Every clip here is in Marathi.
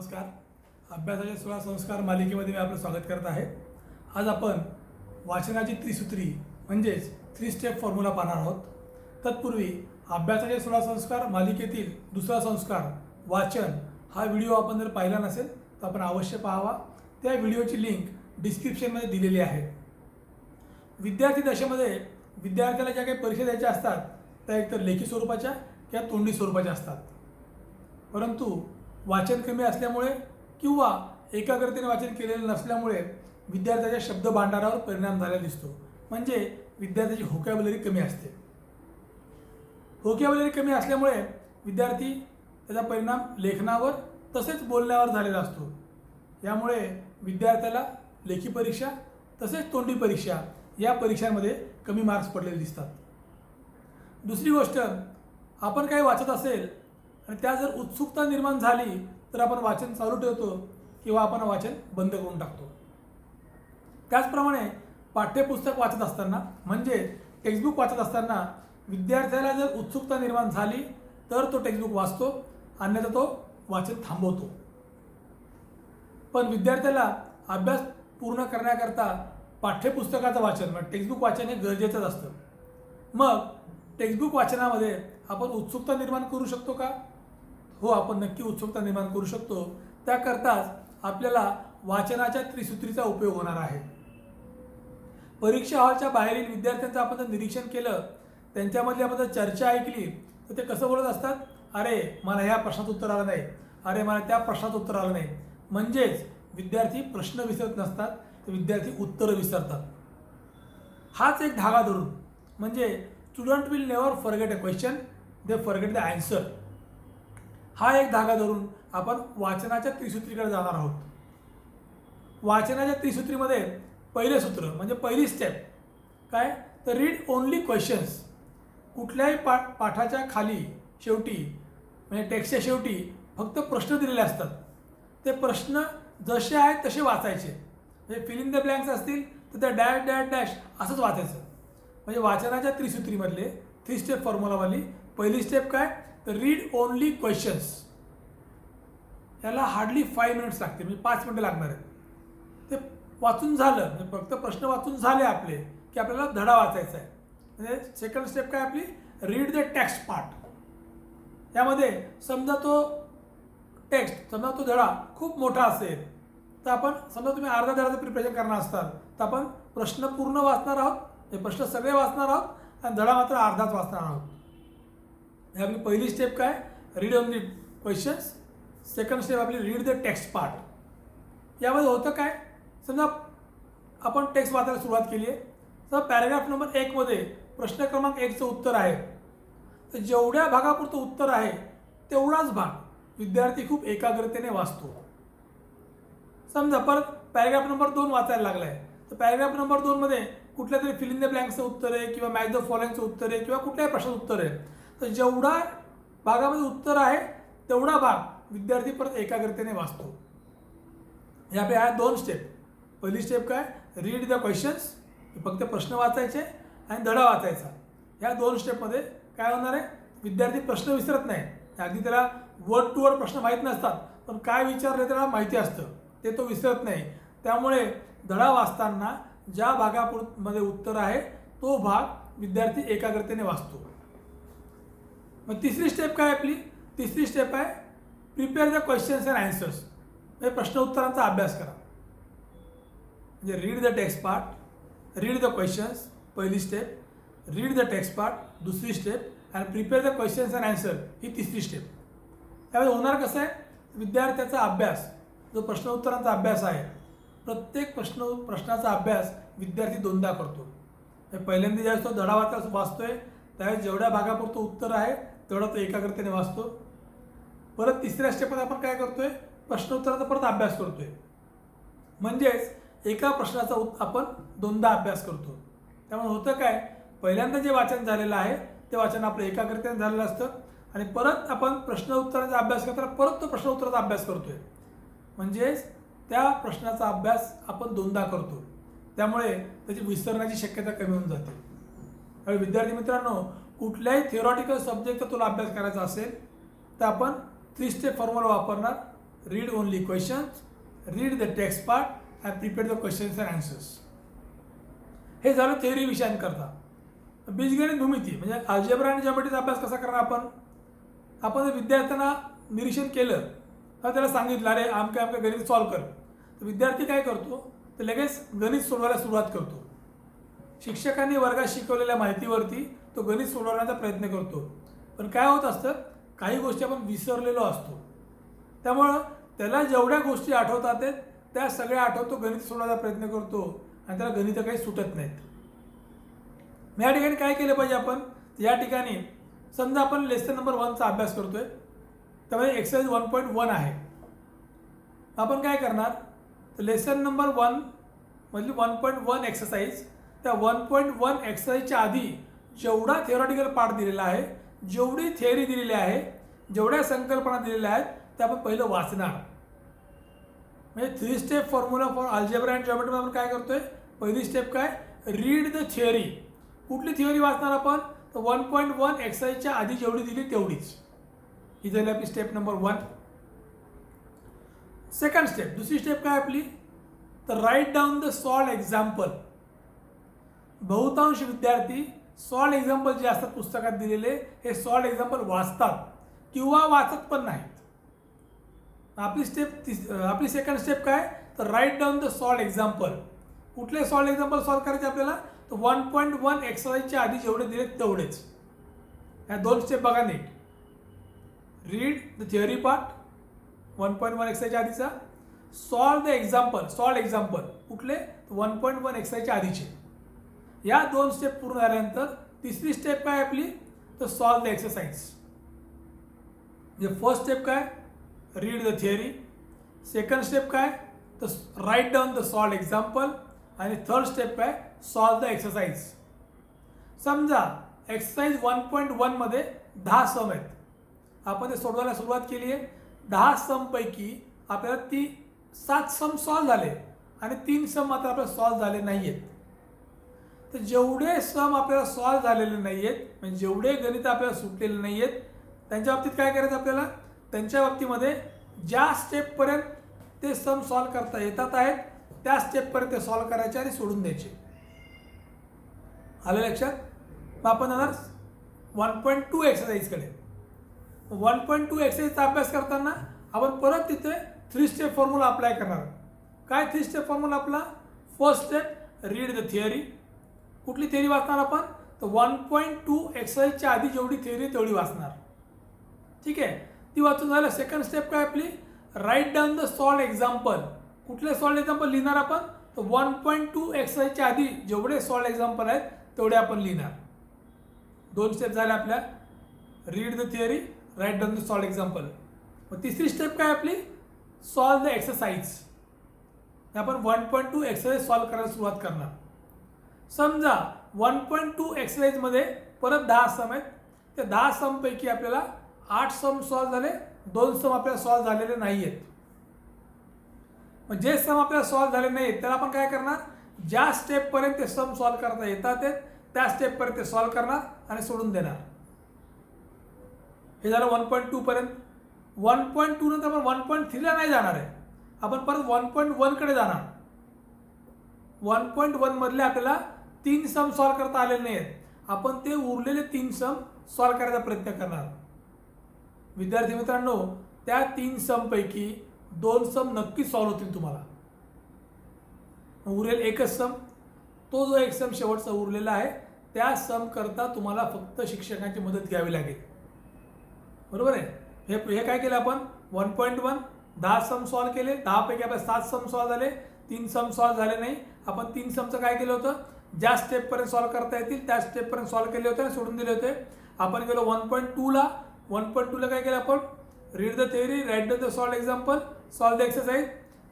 नमस्कार. अभ्यासाचे 16 संस्कार मालिकेमध्ये मी आपलं स्वागत करत आहे. आज आपण वाचनाची त्रिसूत्री म्हणजेच 3 स्टेप फॉर्म्युला पाहणार आहोत. तत्पूर्वी अभ्यासाचे 16 संस्कार मालिकेतील दुसरा संस्कार वाचन हा व्हिडिओ आपण जर पाहिला नसेल तर आपण अवश्य पाहावा. त्या व्हिडिओची लिंक डिस्क्रिप्शनमध्ये दिलेली आहे. विद्यार्थी दशेमध्ये विद्यार्थ्याला ज्या काही परीक्षा द्यायच्या असतात त्या एकतर लेखी स्वरूपाच्या किंवा तोंडी स्वरूपाच्या असतात. परंतु वाचन कमी असल्यामुळे किंवा एकाग्रतेने वाचन केलेलं नसल्यामुळे विद्यार्थ्याच्या शब्द भांडारावर परिणाम झालेला दिसतो. म्हणजे विद्यार्थ्याची व्होकॅब्युलरी कमी असते. व्होकॅब्युलरी कमी असल्यामुळे विद्यार्थी त्याचा परिणाम लेखनावर तसेच बोलण्यावर झालेला असतो. यामुळे विद्यार्थ्याला लेखी परीक्षा तसेच तोंडी परीक्षा या परीक्षांमध्ये कमी मार्क्स पडलेले दिसतात. दुसरी गोष्ट, आपण काही वाचत असेल आणि त्या जर उत्सुकता निर्माण झाली तर आपण वाचन चालू ठेवतो किंवा आपण वाचन बंद करून टाकतो. त्याचप्रमाणे पाठ्यपुस्तक वाचत असताना म्हणजे टेक्स्टबुक वाचत असताना विद्यार्थ्याला जर उत्सुकता निर्माण झाली तर तो टेक्स्टबुक वाचतो, अन्यथा तो वाचन थांबवतो. पण विद्यार्थ्याला अभ्यास पूर्ण करण्याकरता पाठ्यपुस्तकाचं वाचन म्हणजे टेक्स्टबुक वाचन हे गरजेचंच असतं. मग टेक्स्टबुक वाचनामध्ये आपण उत्सुकता निर्माण करू शकतो का? हो, आपण नक्की उत्सुकता निर्माण करू शकतो. त्याकरताच आपल्याला वाचनाच्या त्रिसूत्रीचा उपयोग होणार आहे. परीक्षा हॉलच्या बाहेरील विद्यार्थ्यांचं आपण जर निरीक्षण केलं, त्यांच्यामधली आपण जर चर्चा ऐकली तर ते कसं बोलत असतात, अरे मला ह्या प्रश्नात उत्तर आलं नाही, अरे मला त्या प्रश्नात उत्तर आलं नाही. म्हणजेच विद्यार्थी प्रश्न विसरत नसतात, तर विद्यार्थी उत्तरं विसरतात. हाच एक धागा धरून म्हणजे student will never forget a question, they forget the answer. हा एक धागा धरून आपण वाचनाच्या त्रिसूत्रीकडे जाणार आहोत. वाचनाच्या त्रिसूत्रीमध्ये पहिले सूत्र म्हणजे पहिली स्टेप काय, तर रीड ओनली क्वेश्चन्स. कुठल्याही पाठाच्या खाली शेवटी म्हणजे टेक्स्टच्या शेवटी फक्त प्रश्न दिलेले असतात. ते प्रश्न जसे आहेत तसे वाचायचे. म्हणजे फिल इन द ब्लँक्स असतील तर त्या डॅश डॅश डॅश असंच वाचायचं. म्हणजे वाचनाच्या त्रिसूत्रीमधले 3 स्टेप फॉर्म्युलावाली पहिली स्टेप काय, तर रीड ओनली क्वेश्चन्स. याला हार्डली 5 मिनिट्स लागते, म्हणजे 5 मिनिटं लागणार आहेत. ते वाचून झालं म्हणजे फक्त प्रश्न वाचून झाले आपले की आपल्याला धडा वाचायचा आहे. म्हणजे सेकंड स्टेप काय आपली, रीड द टेक्स्ट पार्ट. यामध्ये समजा तो टेक्स्ट समजा तो धडा खूप मोठा असेल तर आपण समजा तुम्ही अर्धा धड्याचं प्रिपरेशन करणार असताल तर आपण प्रश्न पूर्ण वाचणार आहोत, हे प्रश्न सगळे वाचणार आहोत आणि धडा मात्र अर्धाच वाचणार आहोत. ही आपली पहिली स्टेप काय, read only questions. Second step आपली रीड द टेक्स्ट पार्ट. यामध्ये होतं काय, समजा आपण टेक्स्ट वाचायला सुरुवात केली आहे, तर पॅराग्राफ नंबर 1 मध्ये प्रश्न क्रमांक 1चं उत्तर आहे. तर जेवढ्या भागापुरतं उत्तर आहे तेवढाच भाग विद्यार्थी खूप एकाग्रतेने वाचतो. समजा परत पॅराग्राफ नंबर 2 वाचायला लागला आहे, तर पॅराग्राफ नंबर 2 मध्ये कुठल्या तरी फिल इन द ब्लँक्सचं उत्तर आहे किंवा मॅच द फॉलोइंगचं उत्तर आहे किंवा कुठल्याही प्रश्नाचं उत्तर आहे. तर जेवढा भागामध्ये उत्तर आहे तेवढा भाग विद्यार्थी परत एकाग्रतेने वाचतो. या आपल्या 2 स्टेप. पहिली स्टेप काय, रीड द क्वेश्चन्स, फक्त प्रश्न वाचायचे आणि धडा वाचायचा. या 2 स्टेपमध्ये काय होणार आहे, विद्यार्थी प्रश्न विसरत नाही. अगदी त्याला वर्ड टू वर्ड प्रश्न माहीत नसतात पण काय विचारले त्याला माहिती असतं, ते तो विसरत नाही. त्यामुळे धडा वाचताना ज्या भागामध्ये उत्तर आहे तो भाग विद्यार्थी एकाग्रतेने वाचतो. मग तिसरी स्टेप काय आपली, तिसरी स्टेप आहे prepare the questions and answers. म्हणजे प्रश्न उत्तरांचा अभ्यास करा. म्हणजे read the text part, read the questions पहिली step, read the text part दुसरी स्टेप आणि prepare the questions and answer ही तिसरी स्टेप. त्यामध्ये होणार कसं आहे, विद्यार्थ्याचा अभ्यास जो प्रश्न उत्तरांचा अभ्यास आहे, प्रत्येक प्रश्नाचा अभ्यास विद्यार्थी 2दा करतो. पहिल्यांदा ज्यावेळेस तो धडा वाचतोय त्यावेळेस जेवढ्या भागापुरतं उत्तर आहे तेवढा तो एकाग्रतेने वाचतो. परत तिसऱ्या स्टेपमध्ये आपण काय करतोय, प्रश्न उत्तराचा परत अभ्यास करतोय. म्हणजेच एका प्रश्नाचा आपण 2दा अभ्यास करतो. त्यामुळे होतं काय, पहिल्यांदा जे वाचन झालेलं आहे ते वाचन आपलं एकाग्रतेने झालेलं असतं आणि परत आपण प्रश्न उत्तराचा अभ्यास करताना परत तो प्रश्न उत्तराचा अभ्यास करतोय. म्हणजेच त्या प्रश्नाचा अभ्यास आपण 2दा करतो. त्यामुळे त्याची विसरण्याची शक्यता कमी होऊन जाते. त्यामुळे विद्यार्थी मित्रांनो, कुठल्याही थिओरॉटिकल सब्जेक्टचा तुला अभ्यास करायचा असेल तर आपण 3 स्टेप फॉर्म्युला वापरणार. Read only questions, read the text part and prepare the questions and answers. हे झालं थेअरी विषयांकरता. बीजगणित भूमिती म्हणजे अल्जेब्रा आणि जॉमेट्रीचा अभ्यास कसा करणार आपण जर विद्यार्थ्यांना निरीक्षण केलं तर त्याला सांगितलं अरे आमच्या गणित सॉल्व कर, तर विद्यार्थी काय करतो तर लगेच गणित सोडवायला सुरुवात करतो. शिक्षकांनी वर्गात शिकवलेल्या माहितीवरती तो गणित सोडवण्याचा प्रयत्न करतो. पण काय होत असतं, काही गोष्टी आपण विसरलेलो असतो, त्यामुळं त्याला जेवढ्या गोष्टी आठवतात त्या सगळ्या आठवतो, गणित सोडवायचा प्रयत्न करतो आणि त्याला गणित काही सुटत नाहीत. या ठिकाणी काय केलं पाहिजे आपण, या ठिकाणी समजा आपण लेसन नंबर 1चा अभ्यास करतोय, त्यामध्ये एक्सरसाइज 1.1 आहे. आपण काय करणार तर लेसन नंबर 1 मधली 1.1 एक्सरसाइज, त्या 1.1 एक्सरसाइजच्या आधी जेवढा थिओरिटिकल पार्ट दिलेला आहे, जेवढी थिअरी दिलेली आहे, जेवढ्या संकल्पना दिलेल्या आहेत त्या आपण पहिलं वाचणार. म्हणजे 3 step formula for algebra and geometry आपण काय करतोय, पहिली स्टेप काय, रीड द थिअरी. कुठली थिअरी वाचणार आपण तर 1.1 एक्सरसाइजच्या आधी जेवढी दिली तेवढीच. ही झाली आपली स्टेप नंबर 1. सेकंड स्टेप, दुसरी स्टेप काय आपली तर write down the solve example. बहुतांश विद्यार्थी सॉल्व एक्झाम्पल जे असतात पुस्तकात दिलेले हे सॉल्व एक्झाम्पल वाचतात किंवा वाचत पण नाहीत. आपली सेकंड स्टेप काय तर write down the solve example. कुठले सॉल्व एक्झाम्पल सॉल्व करायचे आपल्याला तर 1.1 एक्सरसाइजच्या आधी जेवढे दिले तेवढेच. ह्या 2 स्टेप बघा नीट. रीड द थिअरी पार्ट 1.1 एक्सरसाइजच्या आधीचा, solve the example, solve example कुठले 1.1 एक्सरसाइजच्या आधीचे. या 2 स्टेप पूर्ण झाल्यानंतर तिसरी स्टेप काय आपली तर सॉल्व द एक्सरसाइज. म्हणजे फर्स्ट स्टेप काय read the theory, second step काय तर write down the solve example आणि थर्ड स्टेप काय सॉल्व द एक्सरसाइज. समजा एक्सरसाइज 1.1 मध्ये 10 सम आहेत, आपण ते सोडवायला सुरुवात केली आहे. 10 समपैकी आपल्याला 7 सम सॉल्व झाले आणि 3 सम मात्र आपल्याला सॉल्व झाले नाही आहेत. तर जेवढे सम आपल्याला सॉल्व झालेले नाही आहेत म्हणजे जेवढे गणित आपल्याला सुटलेले नाही आहेत त्यांच्या बाबतीत काय करायचं आपल्याला, त्यांच्या बाबतीमध्ये ज्या स्टेपपर्यंत ते सम सॉल्व करता येतात आहेत त्या स्टेपपर्यंत ते सॉल्व करायचे आणि सोडून द्यायचे. आलं लक्षात. मग आपण जाणार 1.2 एक्सरसाइजकडे. 1.2 एक्सरसाइजचा अभ्यास करताना आपण परत तिथे 3 स्टेप फॉर्म्युला अप्लाय करणार. काय 3 स्टेप फॉर्म्युला आपला, first step read the theory. कुठली थिअरी वाचणार आपण तर 1.2 एक्सरसाइजच्या आधी जेवढी थिअरी तेवढी वाचणार. ठीक आहे, ती वाचून झालं. सेकंड स्टेप काय आपली write down the solve example. कुठले सॉल्व एक्झाम्पल लिहिणार आपण तर 1.2 एक्सरसाइजच्या आधी जेवढे सॉल्व एक्झाम्पल आहेत तेवढे आपण लिहिणार. 2 स्टेप झाल्या आपल्या, read the theory, write down the solve example. मग तिसरी स्टेप काय आपली सॉल्व द एक्सरसाइज. आपण 1.2 एक्सरसाइज सॉल्व करायला सुरुवात करणार. समजा 1.2 एक्सरसाइजमध्ये परत 10 सम आहेत, त्या 10 समपैकी आपल्याला 8 सम सॉल्व झाले, 2 सम आपल्याला सॉल्व झालेले नाही आहेत. मग जे सम आपल्याला सॉल्व झाले नाही त्याला आपण काय करणार, ज्या स्टेपपर्यंत ते सम सॉल्व करता येतात त्या स्टेपपर्यंत ते सॉल्व करणार आणि सोडून देणार. हे झालं 1.2 पर्यंत. 1.2 नंतर आपण 1.3ला नाही जाणार आहे, आपण परत 1.1 कडे जाणार. 1.1 मधले आपल्याला 3 सम सॉल्व करता आलेले नाही आहेत, आपण ते उरलेले 3 सम सॉल्व करायचा प्रयत्न करणार. विद्यार्थी मित्रांनो, त्या 3 समपैकी 2 सम नक्की सॉल्व होतील तुम्हाला. उरेल एकच सम, तो जो एक सम शेवटचा उरलेला आहे त्या सम करता तुम्हाला फक्त शिक्षकांची मदत घ्यावी लागेल. बरोबर आहे. हे काय केलं आपण 1.1 10 सम सॉल्व केले, 10 पैकी आपल्याला 7 सम सॉल्व झाले, 3 सम सॉल्व झाले नाही. आपण 3 समचं काय केलं होतं, ज्या स्टेपपर्यंत सॉल्व करता येतील त्या स्टेपपर्यंत सॉल्व केले होते आणि सोडून दिले होते. आपण गेलो 1.2ला. 1.2ला काय केलं आपण, read the theory, write the solve example, solve the exercise.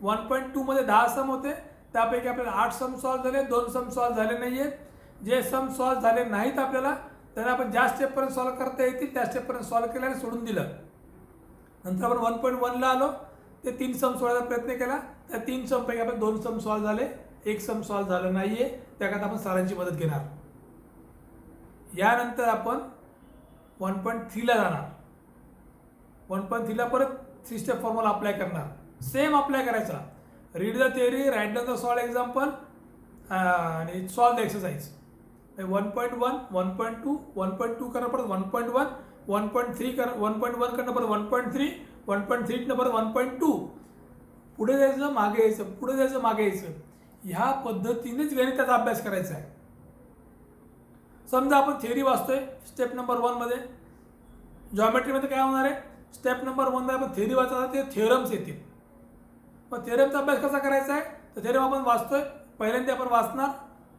1.2 मध्ये 10 सम होते, त्यापैकी आपल्याला 8 सम सॉल्व झाले, 2 सम सॉल्व झाले नाही आहेत. जे सम सॉल्व झाले नाहीत आपल्याला त्यांना आपण ज्या स्टेपपर्यंत सॉल्व करता येतील त्या स्टेपपर्यंत सॉल्व केलं आणि सोडून दिलं. नंतर आपण 1.1ला आलो, ते 3 सम सोडवायचा प्रयत्न केला, त्या 3 समपैकी आपण 2 सम सॉल्व झाले, 1 सम सॉल्व झालं नाही आहे, त्याकरता आपण सरांची मदत घेणार. यानंतर आपण 1.3ला जाणार. 1.3ला परत 3 स्टेप फॉर्म्युला अप्लाय करणार. सेम अप्लाय करायचा. Read the theory, write down the solve example आणि सॉल्व द एक्सरसाइज. 1.1, 1.2, 1.2 करणं परत 1.1, 1.3 कर 1.1 करणं परत 1.3, 1.3 करणं परत 1.2. पुढे जायचं, मागे यायचं, पुढे जायचं, मागे यायचं. ह्या पद्धतीनेच गणिताचा अभ्यास करायचा आहे. समजा आपण थिअरी वाचतोय स्टेप नंबर 1 मध्ये, जॉमेट्रीमध्ये काय होणार आहे, स्टेप नंबर 1 मध्ये आपण थिअरी वाचता ते थिअरम्स येतील. मग थिअरमचा अभ्यास कसा करायचा आहे, तर थिअरम आपण वाचतोय, पहिल्यांदा आपण वाचणार,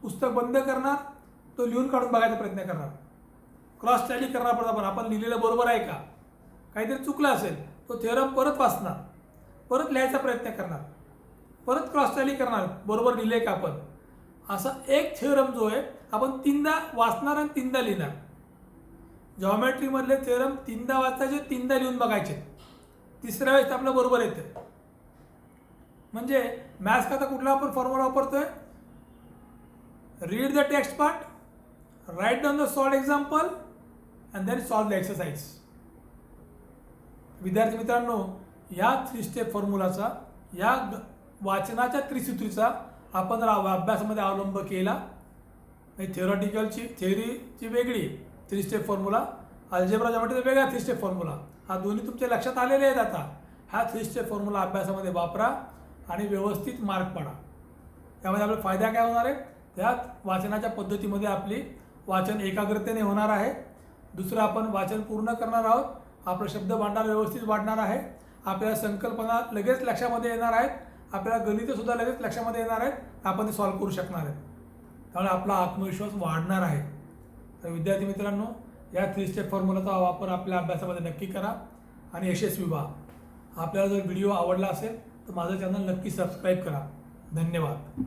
पुस्तक बंद करणार, तो लिहून काढून बघायचा प्रयत्न करणार, क्रॉस टॅली करणार. परत आपण लिहिलेलं बरोबर आहे का, काहीतरी चुकलं असेल तो थिअरम परत वाचणार, परत लिहायचा प्रयत्न करणार, परत क्रॉस टॅली करणार, बरोबर लिहिले का आपण. असा एक थिअरम जो आहे आपण 3दा वाचणार आणि 3दा लिहिणार. जॉमेट्रीमधले थिअरम 3दा वाचायचे, 3दा लिहून बघायचे, तिसऱ्या वेळेस आपलं बरोबर येतं. म्हणजे मॅथ्स करता कुठला आपण फॉर्म्युला वापरतोय, read the text part, write down the solve example and then solve the exercise. विद्यार्थी मित्रांनो, या 3 स्टेप फॉर्म्युलाचा, या वाचनाच्या त्रिसूत्रीचा आपण जर अभ्यासामध्ये अवलंब केला, थिअरीची वेगळी 3 स्टेप फॉर्म्युला, अल्जेब्रा जॉमेट्रीचा वेगळा 3 स्टेप फॉर्म्युला, हा दोन्ही तुमच्या लक्षात आलेले आहेत. आता हा 3 स्टेप फॉर्म्युला अभ्यासामध्ये वापरा आणि व्यवस्थित मार्क पाडा. त्यामध्ये आपला फायदा काय होणार आहे, त्यात वाचनाच्या पद्धतीमध्ये आपली वाचन एकाग्रतेने होणार आहे. दुसरं, आपण वाचन पूर्ण करणार आहोत, आपलं शब्द भांडार व्यवस्थित वाढणार आहे, आपल्याला संकल्पना लगेच लक्षामध्ये येणार आहेत, आपल्याला गणितंसुद्धा लगेच लक्षामध्ये येणार आहेत, आपण ते सॉल्व्ह करू शकणार आहेत. त्यामुळे आपला आत्मविश्वास वाढणार आहे. तर विद्यार्थी मित्रांनो, या 3 स्टेप फॉर्म्युलाचा वापर आपल्या अभ्यासामध्ये नक्की करा आणि यशस्वी व्हा. आपल्याला जर व्हिडिओ आवडला असेल तर माझं चॅनल नक्की सबस्क्राईब करा. धन्यवाद.